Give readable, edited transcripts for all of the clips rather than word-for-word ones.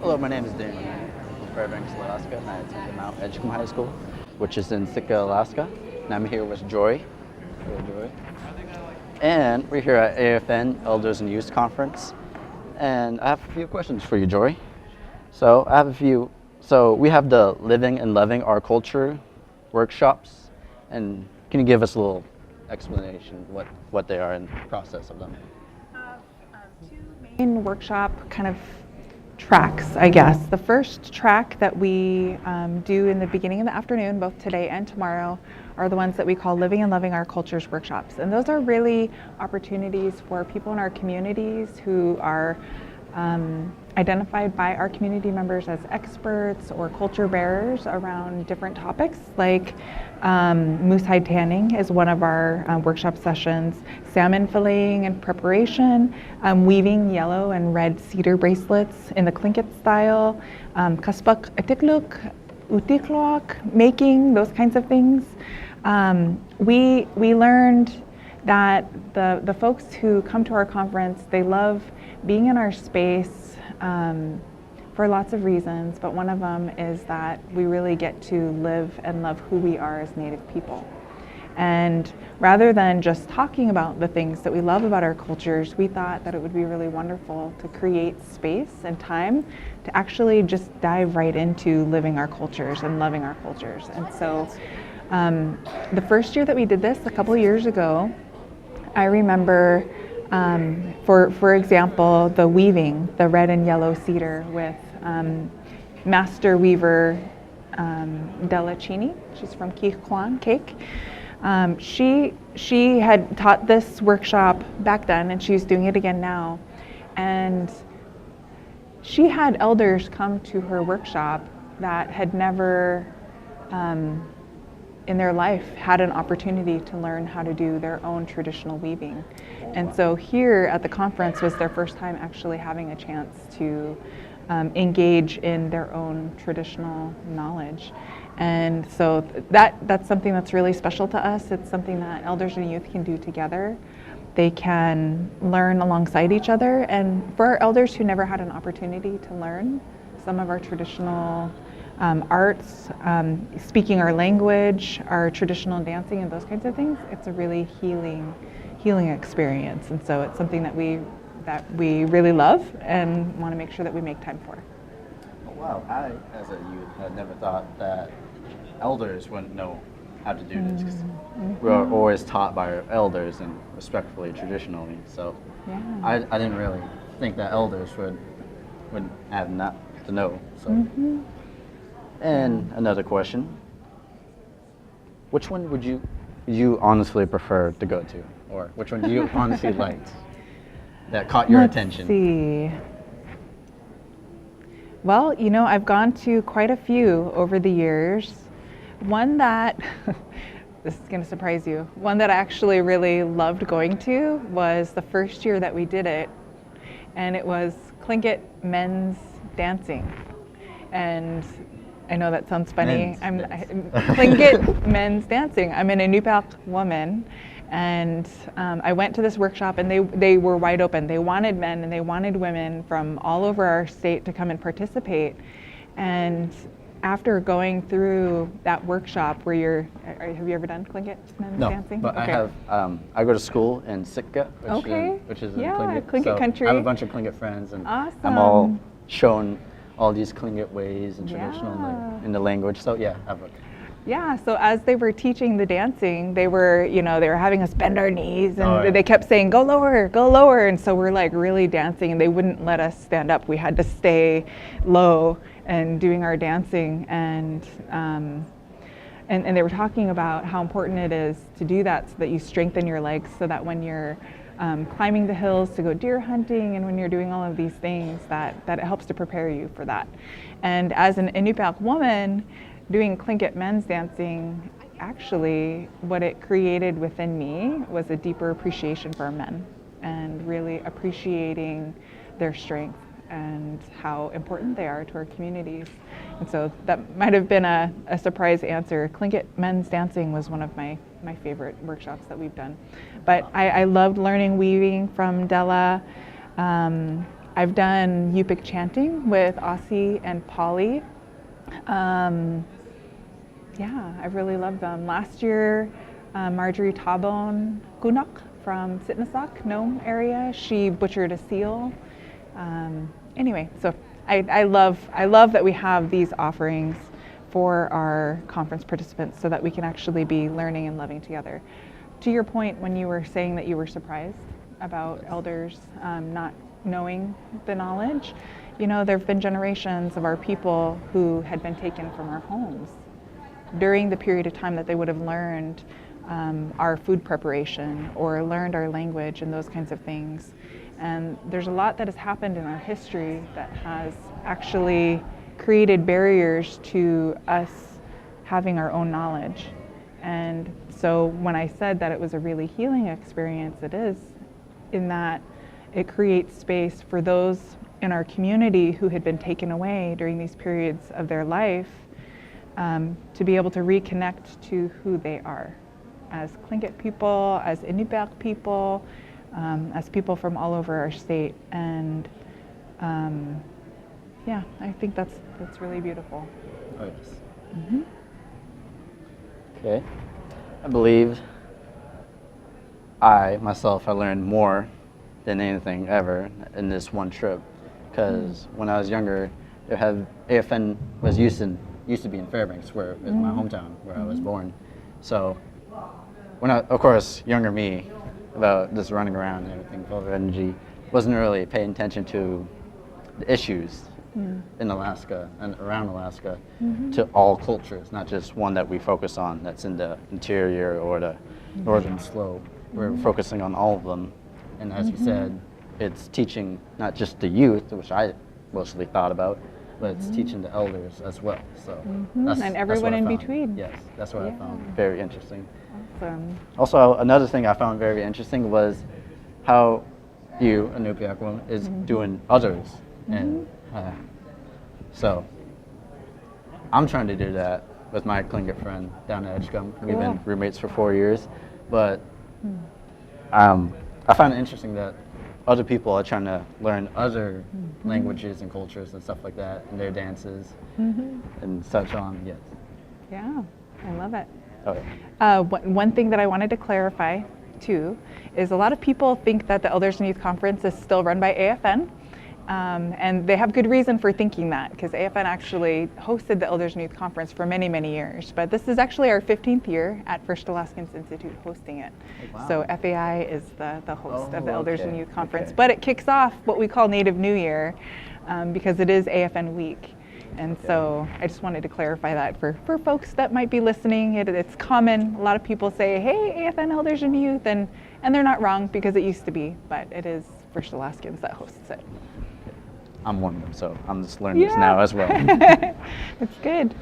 Hello, my name is Daren Deaton from Fairbanks, Alaska, and I attend Mount Edgecombe High School, which is in Sitka, Alaska. And I'm here with Jorie. Hello, Jorie. And we're here at AFN Elders and Youth Conference. And I have a few questions for you, Jorie. So we have the Living and Loving Our Culture workshops. And can you give us a little explanation what they are and the process of them? Two main workshop kind of tracks, I guess. The first track that we do in the beginning of the afternoon, both today and tomorrow, are the ones that we call Living and Loving Our Cultures workshops. And those are really opportunities for people in our communities who are identified by our community members as experts or culture bearers around different topics, like moose hide tanning is one of our workshop sessions, salmon filleting and preparation, weaving yellow and red cedar bracelets in the Tlingit style, kaspak atikluk, utiklok, making, those kinds of things. We learned that the folks who come to our conference, they love being in our space for lots of reasons, but one of them is that we really get to live and love who we are as Native people. And rather than just talking about the things that we love about our cultures, we thought that it would be really wonderful to create space and time to actually just dive right into living our cultures and loving our cultures. And so the first year that we did this, a couple of years ago, I remember for example, the weaving, the red and yellow cedar with master weaver Della Cini. She's from Kikwan Cake. She had taught this workshop back then, and she's doing it again now. And she had elders come to her workshop that had never in their life had an opportunity to learn how to do their own traditional weaving. And so here at the conference was their first time actually having a chance to engage in their own traditional knowledge. And so that's something that's really special to us. It's something that elders and youth can do together. They can learn alongside each other. And for our elders who never had an opportunity to learn some of our traditional arts, speaking our language, our traditional dancing and those kinds of things, it's a really healing experience. And so it's something that we really love and want to make sure that we make time for. Oh, wow, I, as a youth, had never thought that elders wouldn't know how to do this, because we're always taught by our elders and respectfully, traditionally. So yeah. I didn't really think that elders would have not to know. So. And another question, which one would you honestly prefer to go to? Or which one do you honestly liked that caught your attention? Let's see. Well, I've gone to quite a few over the years. One that, this is going to surprise you, one that I actually really loved going to was the first year that we did it, and it was Tlingit men's dancing. And I know that sounds funny. Tlingit men's dancing. I'm an Inupiaq woman, and I went to this workshop, and they were wide open. They wanted men and they wanted women from all over our state to come and participate. And after going through that workshop, have you ever done Tlingit men's dancing? But okay. I have. I go to school in Sitka, which is in Tlingit. So country. I have a bunch of Tlingit friends, and awesome. I'm all shown all these Tlingit ways and traditional in the language. So yeah, so as they were teaching the dancing, they were having us bend our knees, and they kept saying, go lower. And so we're like really dancing, and they wouldn't let us stand up. We had to stay low and doing our dancing. And they were talking about how important it is to do that so that you strengthen your legs, so that when you're climbing the hills to go deer hunting, and when you're doing all of these things, that it helps to prepare you for that. And as an Inupiaq woman doing Tlingit men's dancing, actually what it created within me was a deeper appreciation for our men, and really appreciating their strength and how important they are to our communities. And so that might have been a surprise answer. Tlingit men's dancing was one of my favorite workshops that we've done. But I loved learning weaving from Della. I've done Yupik chanting with Aussie and Poali. Yeah, I really love them. Last year, Marjorie Tabon Kunok from Sitnasak, Nome area, she butchered a seal. Anyway, so I love that we have these offerings for our conference participants so that we can actually be learning and loving together. To your point, when you were saying that you were surprised about elders not knowing the knowledge, you know, there have been generations of our people who had been taken from our homes during the period of time that they would have learned our food preparation or learned our language and those kinds of things. And there's a lot that has happened in our history that has actually created barriers to us having our own knowledge. And so when I said that it was a really healing experience, it is, in that it creates space for those in our community who had been taken away during these periods of their life to be able to reconnect to who they are as Tlingit people, as Inupiaq people, as people from all over our state. And yeah, I think that's really beautiful. Oh, yes. Mm-hmm. Okay. I believe I learned more than anything ever in this one trip, because when I was younger, AFN was used to be in Fairbanks, where is my hometown, where I was born. So when of course, younger me, about just running around and everything, full of energy, wasn't really paying attention to the issues in Alaska and around Alaska to all cultures, not just one that we focus on that's in the interior or the northern slope. We're focusing on all of them. And as you said, it's teaching not just the youth, which I mostly thought about, but it's teaching the elders as well. So and everyone in between. Yes, that's what I found very interesting. Awesome. Also, another thing I found very interesting was how you, a Inupiaq woman, is doing others. And so I'm trying to do that with my Tlingit friend down at Edgecombe. Cool. We've been roommates for 4 years. But I find it interesting that other people are trying to learn other languages and cultures and stuff like that, and their dances and such on. Yes. Yeah, I love it. Okay. One thing that I wanted to clarify too is a lot of people think that the Elders and Youth Conference is still run by AFN. And they have good reason for thinking that, because AFN actually hosted the Elders and Youth Conference for many, many years. But this is actually our 15th year at First Alaskans Institute hosting it. Oh, wow. So FAI is the host of the Elders and Youth Conference. But it kicks off what we call Native New Year because it is AFN week. And so I just wanted to clarify that for folks that might be listening. It's common. A lot of people say, hey, AFN Elders and Youth, and they're not wrong because it used to be, but it is First Alaskans that hosts it. I'm one of them, so I'm just learning this now as well. That's good.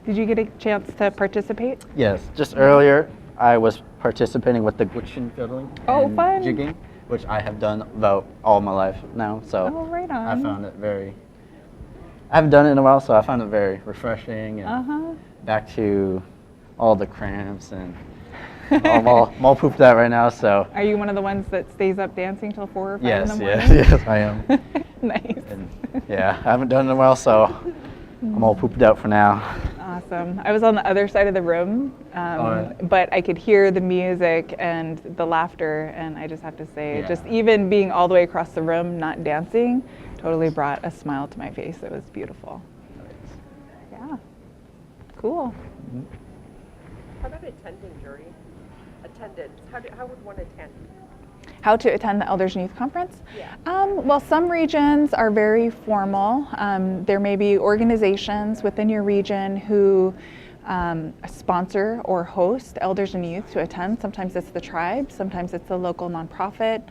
Did you get a chance to participate? Yes, just earlier I was participating with the Gwich'in fiddling and fun. jigging, which I have done about all my life now. So right on. I found it I haven't done it in a while, so I found it very refreshing and back to all the cramps and I'm all pooped out right now. So are you one of the ones that stays up dancing till 4 or 5 in the morning? Yes, I am. Nice. And I haven't done it in a while, so I'm all pooped out for now. Awesome. I was on the other side of the room, but I could hear the music and the laughter, and I just have to say, just even being all the way across the room, not dancing, totally brought a smile to my face. It was beautiful. Yeah. Cool. How about attending, Jorie? Attendance. How would one attend? How to attend the Elders and Youth Conference? Yeah. Well, some regions are very formal. There may be organizations within your region who sponsor or host elders and youth to attend. Sometimes it's the tribe, sometimes it's a local nonprofit,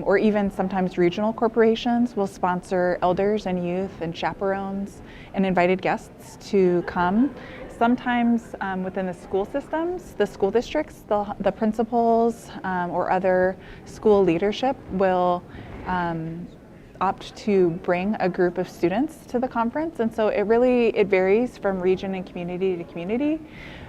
or even sometimes regional corporations will sponsor elders and youth and chaperones and invited guests to come. Sometimes within the school systems, the school districts, the principals or other school leadership will opt to bring a group of students to the conference, and so it varies from region and community to community.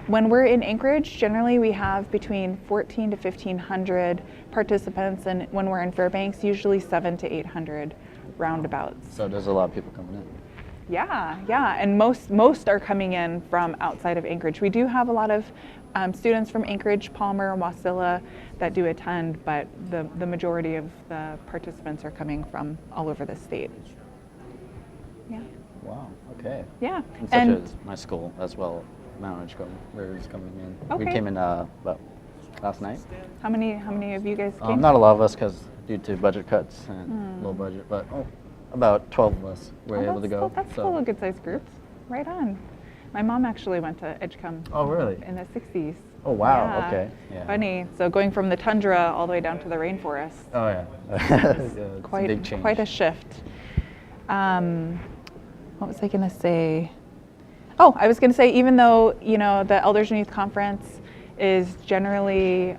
When we're in Anchorage, generally we have between 14 to 1,500 participants, and when we're in Fairbanks, usually 700 to 800 roundabouts. So there's a lot of people coming in. Yeah, and most are coming in from outside of Anchorage. We do have a lot of students from Anchorage, Palmer, and Wasilla that do attend, but the majority of the participants are coming from all over the state. Yeah. Wow. Okay. Yeah. And such as my school as well. Mount Edgecombe, where is coming in. Okay. We came in last night. How many of you guys came? Not a lot of us, because due to budget cuts and low budget, but about 12 of us were able to go. That's still a good sized group. Right on. My mom actually went to Edgecombe. Oh, really? In the 60s. Oh, wow. Yeah. Okay. Yeah. Funny. So going from the tundra all the way down to the rainforest. Oh, yeah. It's a big change. Quite a shift. What was I going to say? Oh, I was going to say, even though, the Elders and Youth Conference is generally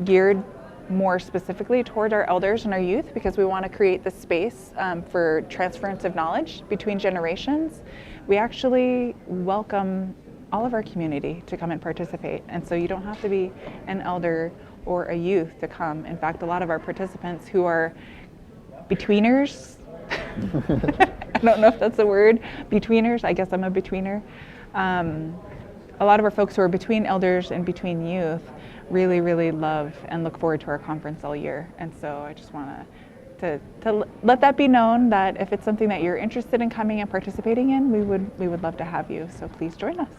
geared more specifically toward our elders and our youth, because we want to create the space for transference of knowledge between generations, we actually welcome all of our community to come and participate. And so you don't have to be an elder or a youth to come. In fact, a lot of our participants who are betweeners, I don't know if that's a word, betweeners, I guess I'm a betweener. A lot of our folks who are between elders and between youth really, really love and look forward to our conference all year. And so I just want to let that be known, that if it's something that you're interested in coming and participating in, we would love to have you. So please join us.